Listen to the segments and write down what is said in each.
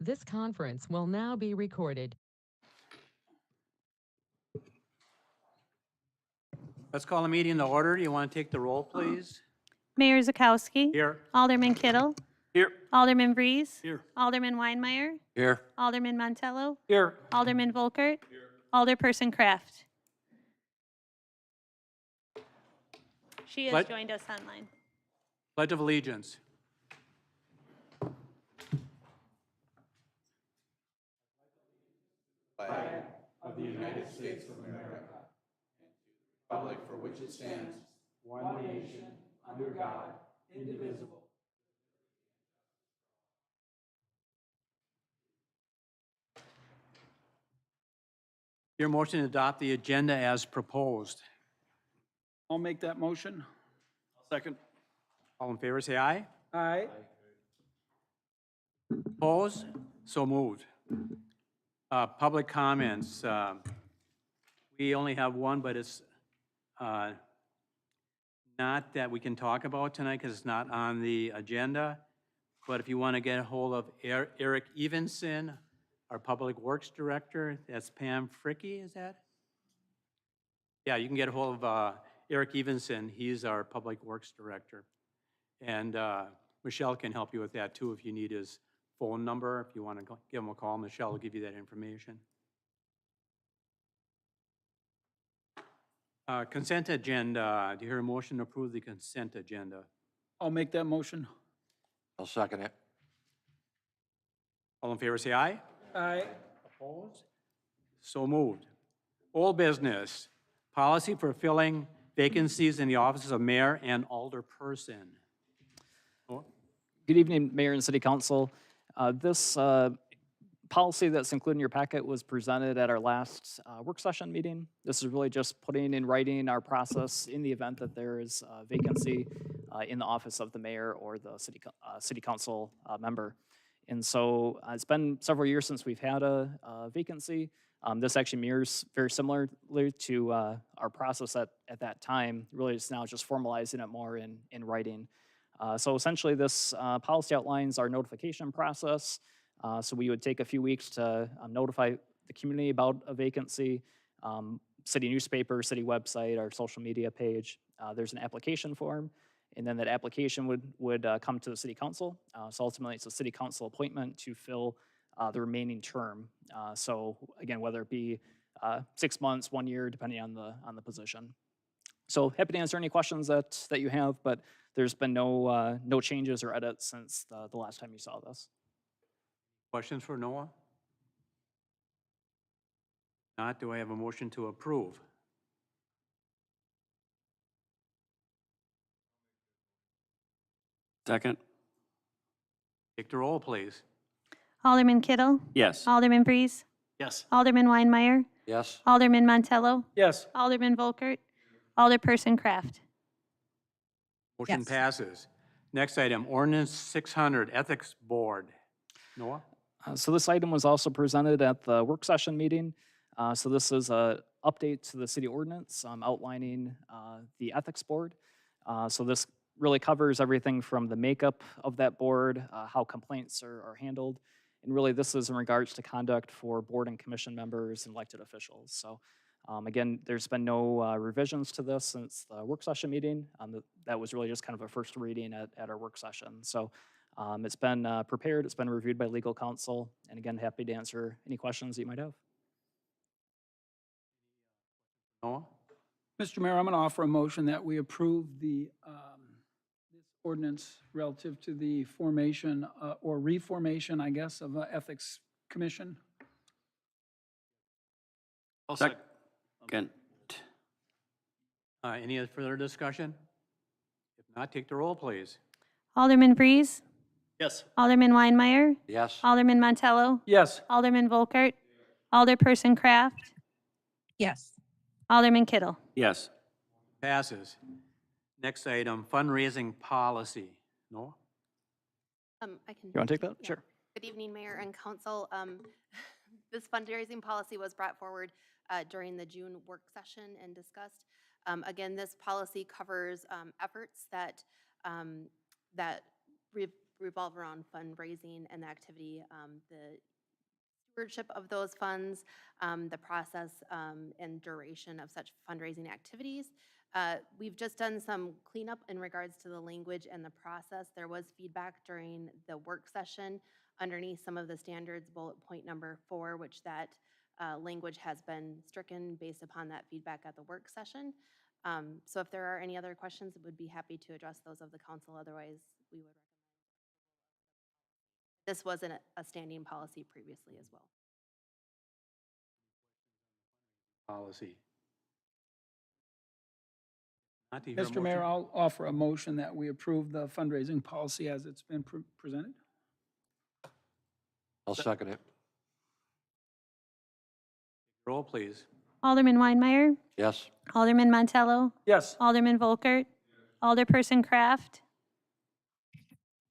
This conference will now be recorded. Let's call the meeting to order. Do you want to take the roll, please? Mayor Zakowski. Here. Alderman Kittle. Here. Alderman Vreese. Here. Alderman Weinmeier. Here. Alderman Montello. Here. Alderman Volkert. Alderperson Kraft. She has joined us online. Pledge of Allegiance. Flag of the United States of America, and to the republic for which it stands, one nation, under God, indivisible. Your motion to adopt the agenda as proposed. I'll make that motion. Second. All in favor, say aye. Aye. Opposed? So moved. Public comments. We only have one, but it's not that we can talk about tonight because it's not on the agenda. But if you want to get a hold of Eric Evenson, our Public Works Director, that's Pam Fricky, is that? Yeah, you can get a hold of Eric Evenson. He's our Public Works Director. And Michelle can help you with that too if you need his phone number. If you want to give him a call, Michelle will give you that information. Consent agenda. Do you hear a motion to approve the consent agenda? I'll make that motion. I'll second it. All in favor, say aye. Aye. Opposed? So moved. Old business. Policy for filling vacancies in the offices of mayor and alderperson. Oh, Good evening, Mayor and City Council. This policy that's included in your packet was presented at our last work session meeting. This is really just putting in writing our process in the event that there is a vacancy in the office of the mayor or the city council member. And so it's been several years since we've had a vacancy. This actually mirrors very similarly to our process at that time. Really, it's now just formalizing it more in writing. So essentially, this policy outlines our notification process. So we would take a few weeks to notify the community about a vacancy, city newspaper, city website, our social media page. There's an application form, and then that application would come to the city council. So ultimately, it's a city council appointment to fill the remaining term. So again, whether it be 6 months, 1 year, depending on the position. So happy to answer any questions that you have, but there's been no changes or edits since the last time you saw this. questions for Noah? Not, do I have a motion to approve? Second. Take the roll, please. Alderman Kittle. Yes. Alderman Vreese. Yes. Alderman Weinmeier. Yes. Alderman Montello. Yes. Alderman Volkert. Alderperson Kraft. Motion passes. Next item, Ordinance 600, Ethics Board. Noah? So this item was also presented at the work session meeting. So this is an update to the city ordinance outlining the ethics board. So this really covers everything from the makeup of that board, how complaints are handled, and really this is in regards to conduct for board and commission members and elected officials. So again, there's been no revisions to this since the work session meeting. That was really just kind of a first reading at our work session. So it's been prepared, it's been reviewed by legal counsel, and again, happy to answer any questions that you might have. Noah? Mr. Mayor, I'm going to offer a motion that we approve this ordinance relative to the formation or reformation, I guess, of Ethics Commission. I'll second. Any further discussion? If not, take the roll, please. Alderman Vreese. Yes. Alderman Weinmeier. Yes. Alderman Montello. Yes. Alderman Volkert. Alderperson Kraft. Yes. Alderman Kittle. Yes. Passes. Next item, Fundraising Policy. Noah? I can. You want to take that? Yeah. Sure. Good evening, Mayor and Council. This fundraising policy was brought forward during the June work session and discussed. Again, this policy covers efforts that revolve around fundraising and the activity, the stewardship of those funds, the process and duration of such fundraising activities. We've just done some cleanup in regards to the language and the process. There was feedback during the work session underneath some of the standards, bullet point number 4, which that language has been stricken based upon that feedback at the work session. So if there are any other questions, would be happy to address those of the council. Otherwise, we would recommend. This wasn't a standing policy previously as well. Policy. Not to hear a Mr. Mayor, motion. I'll offer a motion that we approve the fundraising policy as it's been presented. I'll second it. Roll, please. Alderman Weinmeier, Yes. Alderman Montello, Yes. Alderman Volkert, Alderperson Kraft,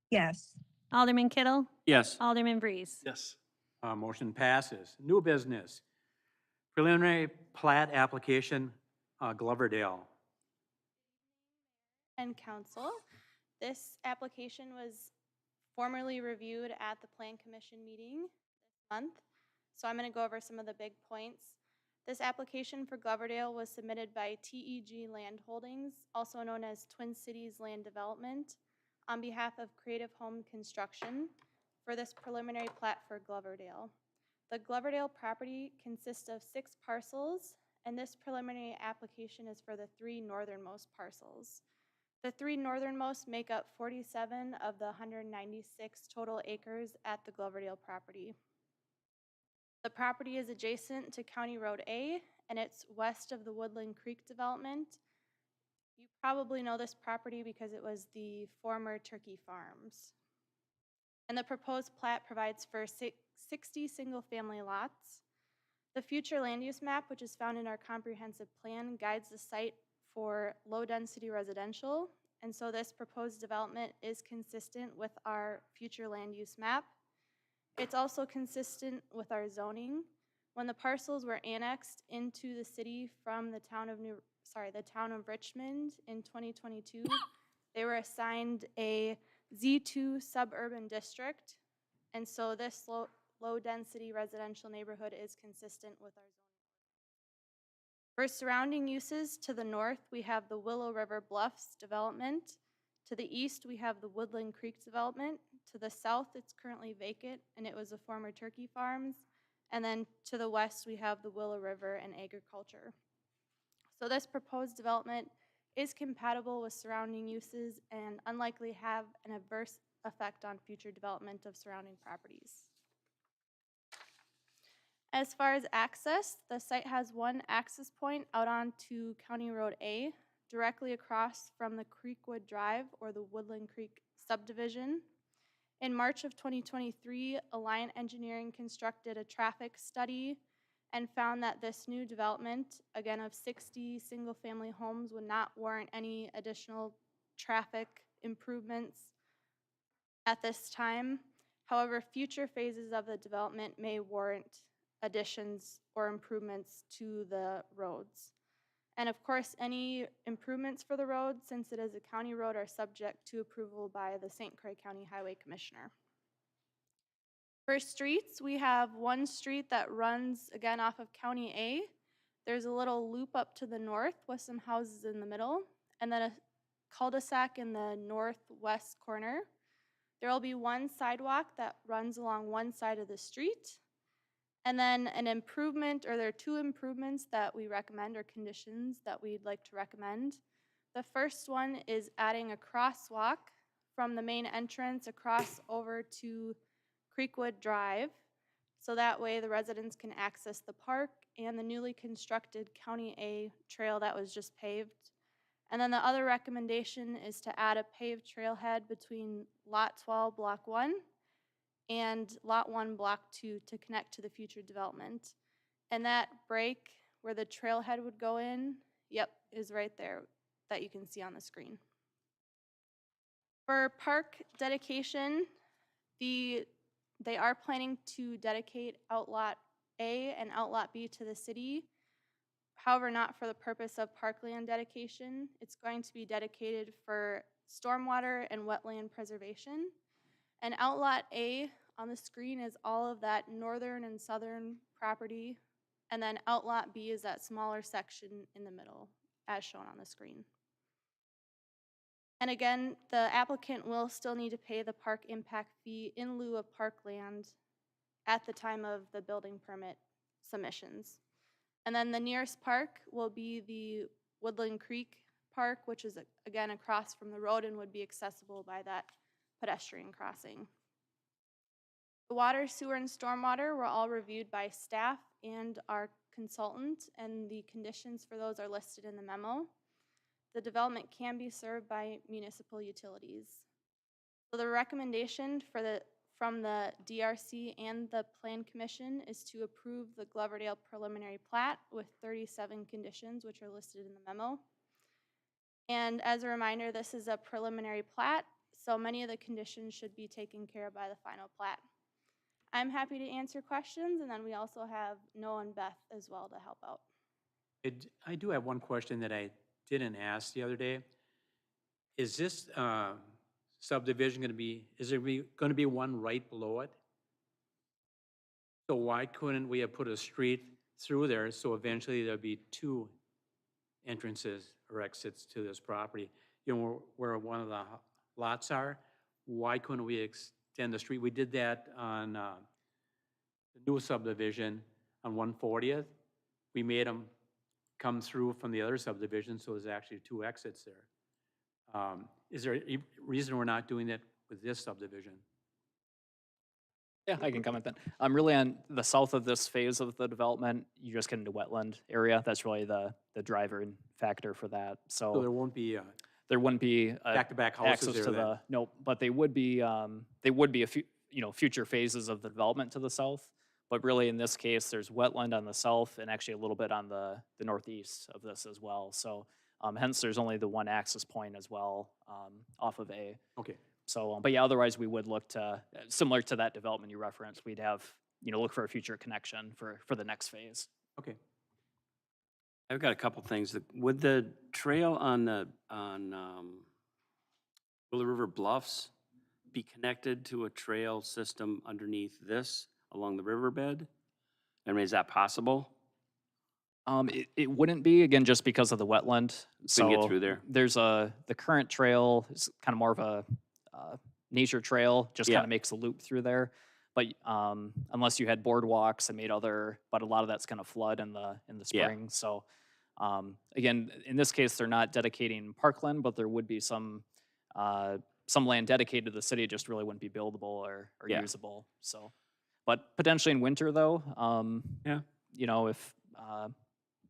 Yes. Alderman Kittle, Yes. Alderman Breeze. Yes. Motion passes. New business. Preliminary plat application, Gloverdale. And council. This application was formally reviewed at the Plan Commission meeting this month. So I'm going to go over some of the big points. This application for Gloverdale was submitted by TEG Land Holdings, also known as Twin Cities Land Development, on behalf of Creative Home Construction for this preliminary plat for Gloverdale. The Gloverdale property consists of 6 parcels, and this preliminary application is for the 3 northernmost parcels. The 3 northernmost make up 47 of the 196 total acres at the Gloverdale property. The property is adjacent to County Road A, and it's west of the Woodland Creek development. You probably know this property because it was the former turkey farms. And the proposed plat provides for 60 single-family lots. The future land use map, which is found in our comprehensive plan, guides the site for low-density residential, and so this proposed development is consistent with our future land use map. It's also consistent with our zoning. When the parcels were annexed into the city from the town of Richmond in 2022, they were assigned a Z2 suburban district, and so this low-density residential neighborhood is consistent with our zoning. For surrounding uses, to the north, we have the Willow River Bluffs development. To the east, we have the Woodland Creek development. To the south, it's currently vacant, and it was a former turkey farms. And then to the west, we have the Willow River and agriculture. So this proposed development is compatible with surrounding uses and unlikely have an adverse effect on future development of surrounding properties. As far as access, the site has one access point out onto County Road A, directly across from the Creekwood Drive or the Woodland Creek subdivision. In March of 2023, Alliant Engineering constructed a traffic study and found that this new development, again of 60 single-family homes, would not warrant any additional traffic improvements at this time. However, future phases of the development may warrant additions or improvements to the roads. And of course, any improvements for the road, since it is a county road, are subject to approval by the St. Croix County Highway Commissioner. For streets, we have one street that runs again off of County A. There's a little loop up to the north with some houses in the middle, and then a cul-de-sac in the northwest corner. There will be one sidewalk that runs along one side of the street. And then an improvement, or there are 2 improvements that we recommend, or conditions that we'd like to recommend. The first one is adding a crosswalk from the main entrance across over to Creekwood Drive. So that way the residents can access the park and the newly constructed County A trail that was just paved. And then the other recommendation is to add a paved trailhead between Lot 12, Block 1, and Lot 1, Block 2 to connect to the future development. And that break where the trailhead would go in, yep, is right there that you can see on the screen. For park dedication, they are planning to dedicate Outlot A and Outlot B to the city. However, not for the purpose of parkland dedication. It's going to be dedicated for stormwater and wetland preservation. And Outlot A on the screen is all of that northern and southern property. And then Outlot B is that smaller section in the middle, as shown on the screen. And again, the applicant will still need to pay the park impact fee in lieu of parkland at the time of the building permit submissions. And then the nearest park will be the Woodland Creek Park, which is again across from the road and would be accessible by that pedestrian crossing. The water, sewer, and stormwater were all reviewed by staff and our consultant, and the conditions for those are listed in the memo. The development can be served by municipal utilities. So the recommendation from the DRC and the Plan Commission is to approve the Gloverdale preliminary plat with 37 conditions, which are listed in the memo. And as a reminder, this is a preliminary plat, so many of the conditions should be taken care of by the final plat. I'm happy to answer questions, and then we also have Noah and Beth as well to help out. I do have one question that I didn't ask the other day. Is this subdivision going to be, is there going to be one right below it? So why couldn't we have put a street through there so eventually there'd be two entrances or exits to this property? You know, where one of the lots are, why couldn't we extend the street? We did that on the new subdivision on 140th. We made them come through from the other subdivision, so there's actually two exits there. Is there a reason we're not doing that with this subdivision? Yeah, I can comment then. Really on the south of this phase of the development, you just get into wetland area. That's really the driver and factor for that. So So there won't be there wouldn't be back-to-back houses access there to then? the, no, but they would be a few, future phases of the development to the south. But really in this case, there's wetland on the south and actually a little bit on the northeast of this as well. So hence there's only the one access point as well off of A. Okay. So, but yeah, otherwise we would look to, similar to that development you referenced, we'd have, look for a future connection for the next phase. Okay. I've got a couple things. Would the trail on Willow River Bluffs be connected to a trail system underneath this along the riverbed? I mean, is that possible? It wouldn't be, again, just because of the wetland. We can get through there. There's the current trail is kind of more of a nature trail, just kind Yeah. of makes a loop through there. But unless you had boardwalks and made but a lot of that's going to flood in the Yeah. spring. So again, in this case, they're not dedicating parkland, but there would be some land dedicated to the city. It just really wouldn't be buildable or Yeah. usable. So, but potentially in winter though, Yeah. if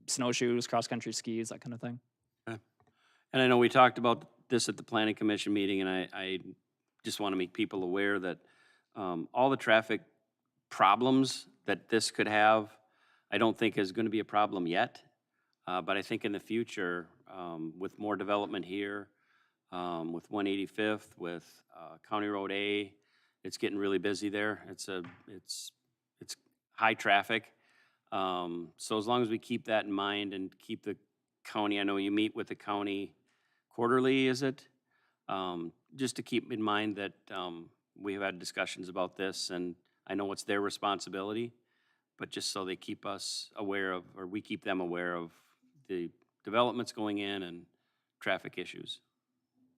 snowshoes, cross-country skis, that kind of thing. And I know we talked about this at the Planning Commission meeting, and I just want to make people aware that all the traffic problems that this could have, I don't think is going to be a problem yet. But I think in the future, with more development here, with 185th, with County Road A, it's getting really busy there. It's high traffic. So as long as we keep that in mind and keep the county, I know you meet with the county quarterly, is it? Just to keep in mind that we have had discussions about this, and I know it's their responsibility, but just so they keep us aware of, or we keep them aware of the developments going in and traffic issues.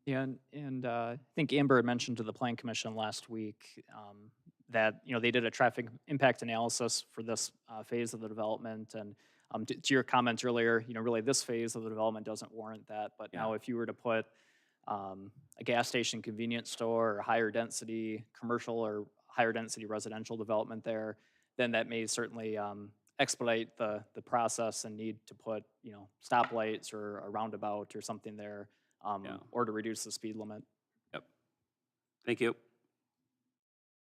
Yeah, and I think Amber had mentioned to the Plan Commission last week that they did a traffic impact analysis for this phase of the development, and to your comments earlier, really this phase of the development doesn't warrant that. But now, if you were to put a gas station, convenience store, or higher density commercial or higher density residential development there, then that may certainly expedite the process and need to put stoplights or a roundabout or something there, or to reduce the speed limit. Yep. Thank you.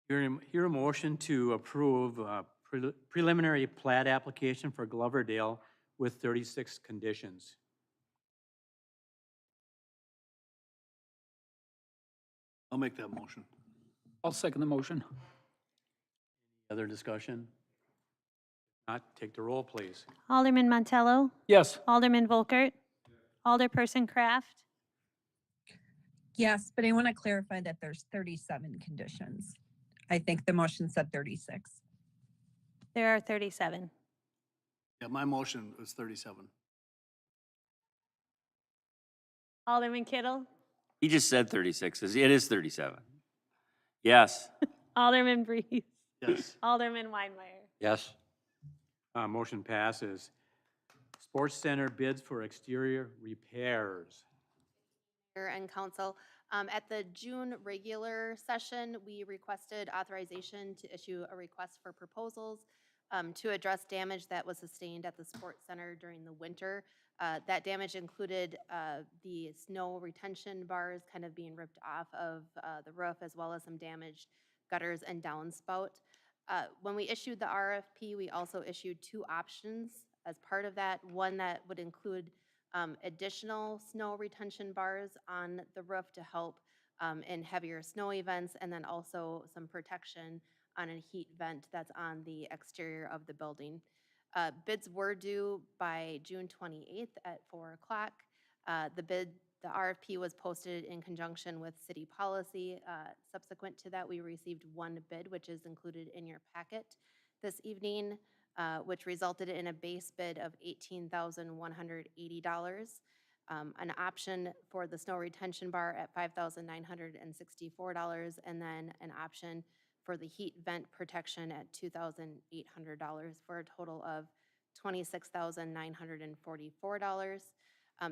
Hear a motion to approve preliminary plat application for Gloverdale with 36 conditions. I'll make that motion. I'll second the motion. Other discussion? Not, take the roll, please. Alderman Montello, Yes. Alderman Volkert, Alderperson Kraft, Yes, but I want to clarify that there's 37 conditions. I think the motion said 36. There are 37. Yeah, my motion was 37. Alderman Kittle, He just said 36. It is 37. Yes. Alderman Breeze, Yes. Alderman Weinmeier. Yes. Motion passes. Sports Center bids for exterior repairs. Mayor and council. At the June regular session, we requested authorization to issue a request for proposals to address damage that was sustained at the sports center during the winter. That damage included the snow retention bars kind of being ripped off of the roof, as well as some damaged gutters and downspout. When we issued the RFP, we also issued 2 options as part of that. One that would include additional snow retention bars on the roof to help in heavier snow events, and then also some protection on a heat vent that's on the exterior of the building. Bids were due by June 28th at 4 o'clock. The RFP was posted in conjunction with city policy. Subsequent to that, we received 1 bid, which is included in your packet this evening, which resulted in a base bid of $18,180. An option for the snow retention bar at $5,964, and then an option for the heat vent protection at $2,800 for a total of $26,944.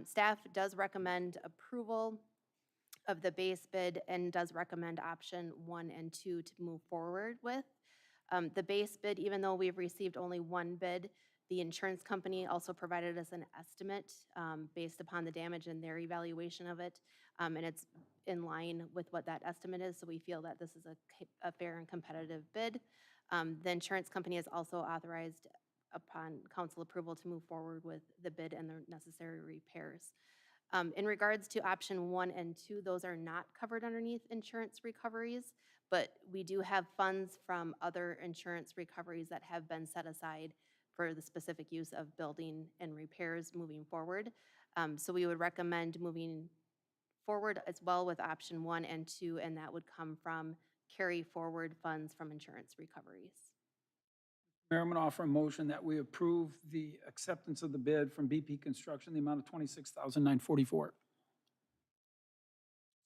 Staff does recommend approval of the base bid and does recommend option 1 and 2 to move forward with. The base bid, even though we've received only 1 bid, the insurance company also provided us an estimate based upon the damage and their evaluation of it, and it's in line with what that estimate is, so we feel that this is a fair and competitive bid. The insurance company is also authorized upon council approval to move forward with the bid and the necessary repairs. In regards to option 1 and 2, those are not covered underneath insurance recoveries, but we do have funds from other insurance recoveries that have been set aside for the specific use of building and repairs moving forward. So we would recommend moving forward as well with option 1 and 2, and that would come from carry forward funds from insurance recoveries. Mayor, I'm going to offer a motion that we approve the acceptance of the bid from BP Construction, the amount of $26,944.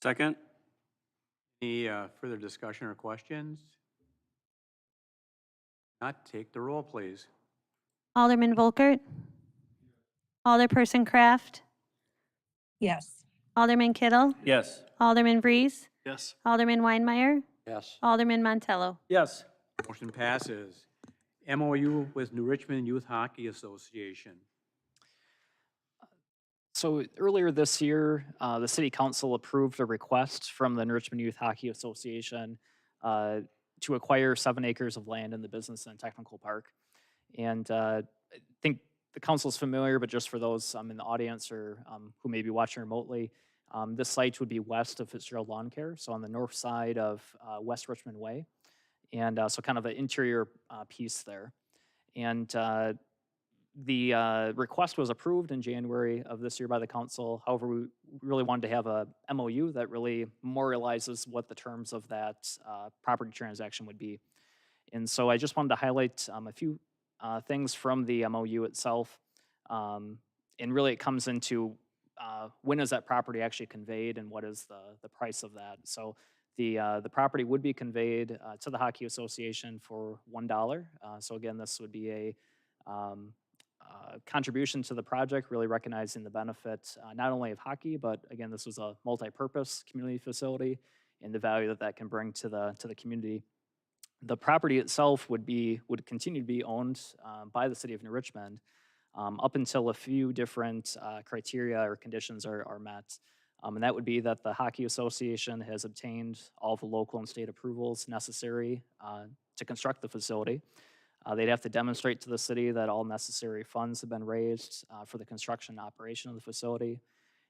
Second? Any further discussion or questions? Not, take the roll, please. Alderman Volkert, Alderperson Kraft, Yes. Alderman Kittle, Yes. Alderman Breeze, Yes. Alderman Weinmeier, Yes. Alderman Montello. Yes. Motion passes. MOU with New Richmond Youth Hockey Association. So earlier this year, the city council approved a request from the New Richmond Youth Hockey Association to acquire 7 acres of land in the business and technical park. And I think the council is familiar, but just for those in the audience or who may be watching remotely, this site would be west of Fitzgerald Lawn Care, so on the north side of West Richmond Way. And so kind of an interior piece there. And the request was approved in January of this year by the council. However, we really wanted to have a MOU that really memorializes what the terms of that property transaction would be. And so I just wanted to highlight a few things from the MOU itself. And really it comes into when is that property actually conveyed and what is the price of that. So the property would be conveyed to the Hockey Association for $1. So again, this would be a contribution to the project, really recognizing the benefit not only of hockey, but again, this was a multi-purpose community facility and the value that that can bring to the community. The property itself would continue to be owned by the city of New Richmond up until a few different criteria or conditions are met. And that would be that the Hockey Association has obtained all the local and state approvals necessary to construct the facility. They'd have to demonstrate to the city that all necessary funds have been raised for the construction and operation of the facility.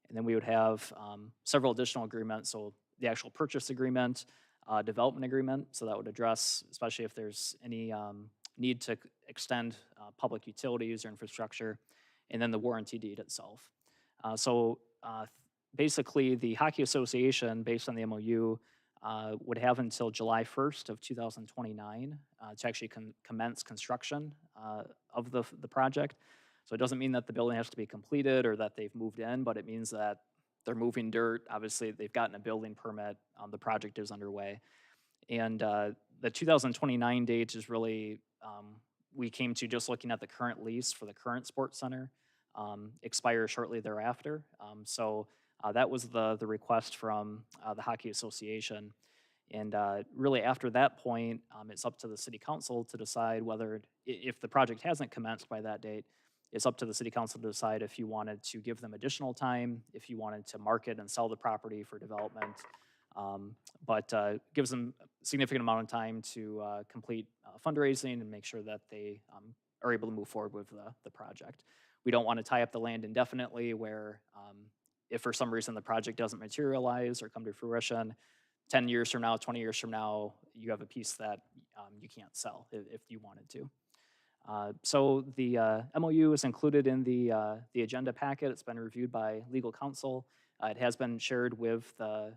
And then we would have several additional agreements. So the actual purchase agreement, development agreement, so that would address, especially if there's any need to extend public utilities or infrastructure, and then the warranty deed itself. basically, the Hockey Association, based on the MOU, would have until July 1st of 2029 to actually commence construction of the project. So it doesn't mean that the building has to be completed or that they've moved in, but it means that they're moving dirt. Obviously, they've gotten a building permit. The project is underway. And the 2029 date is really, we came to just looking at the current lease for the current sports center, expires shortly thereafter. So that was the request from the Hockey Association. And really after that point, it's up to the city council to decide whether, if the project hasn't commenced by that date, it's up to the city council to decide if you wanted to give them additional time, if you wanted to market and sell the property for development. But gives them a significant amount of time to complete fundraising and make sure that they are able to move forward with the project. We don't want to tie up the land indefinitely where if for some reason the project doesn't materialize or come to fruition, 10 years from now, 20 years from now, you have a piece that you can't sell if you wanted to. So the MOU is included in the agenda packet. It's been reviewed by legal counsel. It has been shared with the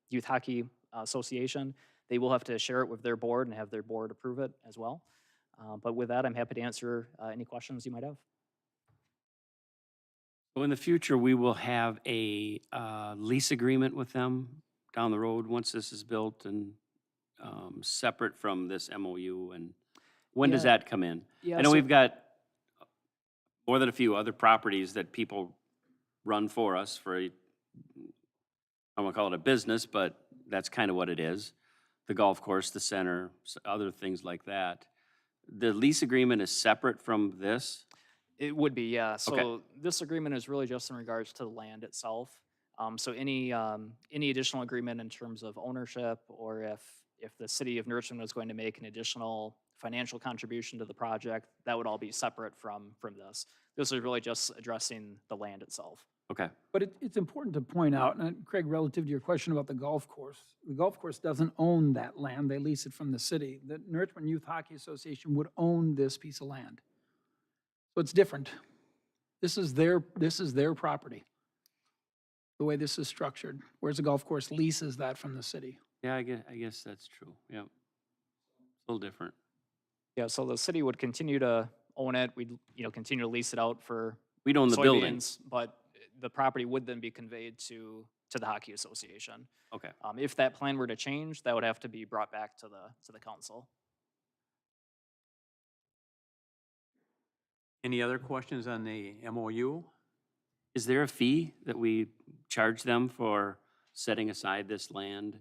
Youth Hockey Association. They will have to share it with their board and have their board approve it as well. But with that, I'm happy to answer any questions you might have. So in the future, we will have a lease agreement with them down the road once this is built and separate from this MOU. And when does Yeah. that come in? Yeah, I know so- we've got more than a few other properties that people run for us for a, I don't want to call it a business, but that's kind of what it is. The golf course, the center, other things like that. The lease agreement is separate from this? It would be, yeah. So Okay. this agreement is really just in regards to the land itself. So any additional agreement in terms of ownership, or if the city of Richmond was going to make an additional financial contribution to the project, that would all be separate from this. This is really just addressing the land itself. Okay. But it's important to point out, and Craig, relative to your question about the golf course doesn't own that land. They lease it from the city. The Richmond Youth Hockey Association would own this piece of land. So it's different. This is their property, the way this is structured, whereas the golf course leases that from the city. Yeah, I guess that's true. Yeah. A little different. Yeah, so the city would continue to own it. We'd continue to lease it out for We'd own the building. soybeans, but the property would then be conveyed to the Hockey Association. Okay. If that plan were to change, that would have to be brought back to the council. Any other questions on the MOU? Is there a fee that we charge them for setting aside this land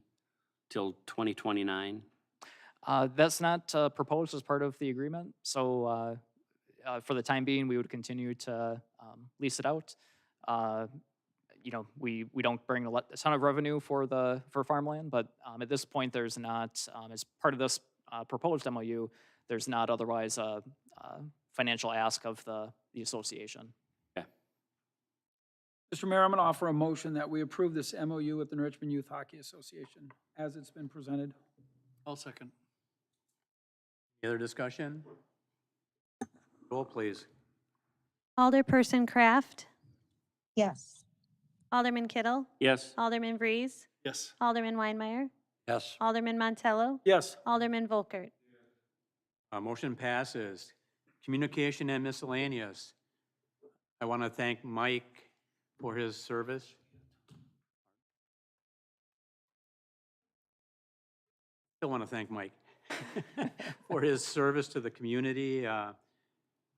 till 2029? That's not proposed as part of the agreement. So for the time being, we would continue to lease it out. We don't bring a ton of revenue for farmland, but at this point, there's not, as part of this proposed MOU, there's not otherwise a financial ask of the association. Okay. Mr. Mayor, I'm going to offer a motion that we approve this MOU with the Richmond Youth Hockey Association as it's been presented. I'll second. Any other discussion? Roll, please. Alderperson Kraft, Yes. Alderman Kittle, Yes? Alderman Vries, Yes. Alderman Weinmeier, Yes. Alderman Montello, Yes. Alderman Volkert. Motion passes. Communication and miscellaneous. I want to thank Mike for his service. Still want to thank Mike for his service to the community. A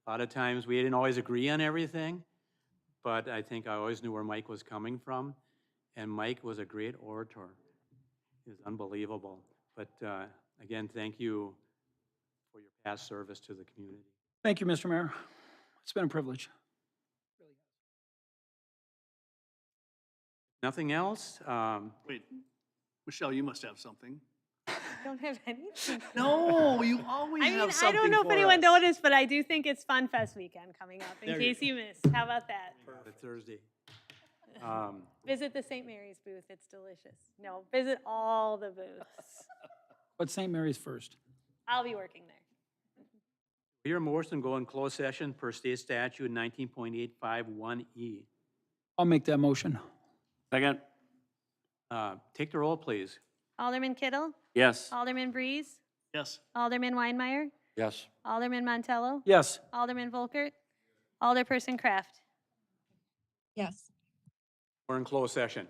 lot of times we didn't always agree on everything, but I think I always knew where Mike was coming from. And Mike was a great orator. He was unbelievable. But again, thank you for your past service to the community. Thank you, Mr. Mayor. It's been a privilege. Nothing else? Wait, Michelle, you must have something. Don't have anything. No, you always I mean, have something I don't know if for anyone us. noticed, but I do think it's Fun Fest weekend coming up, in There you case you missed. How about that? The Thursday. Visit the St. Mary's booth, it's delicious. No, visit all the booths. But St. Mary's first. I'll be working there. Your motion go in closed session per state statute 19.851E. I'll make that motion. Second? Take the roll, please. Alderman Kittle, Yes. Alderman Breeze, Yes. Alderman Weinmeier, Yes. Alderman Montello, Yes. Alderman Volkert, Alderperson Kraft. Yes. We're in closed session.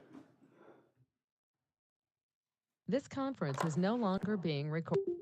This conference is no longer being recorded.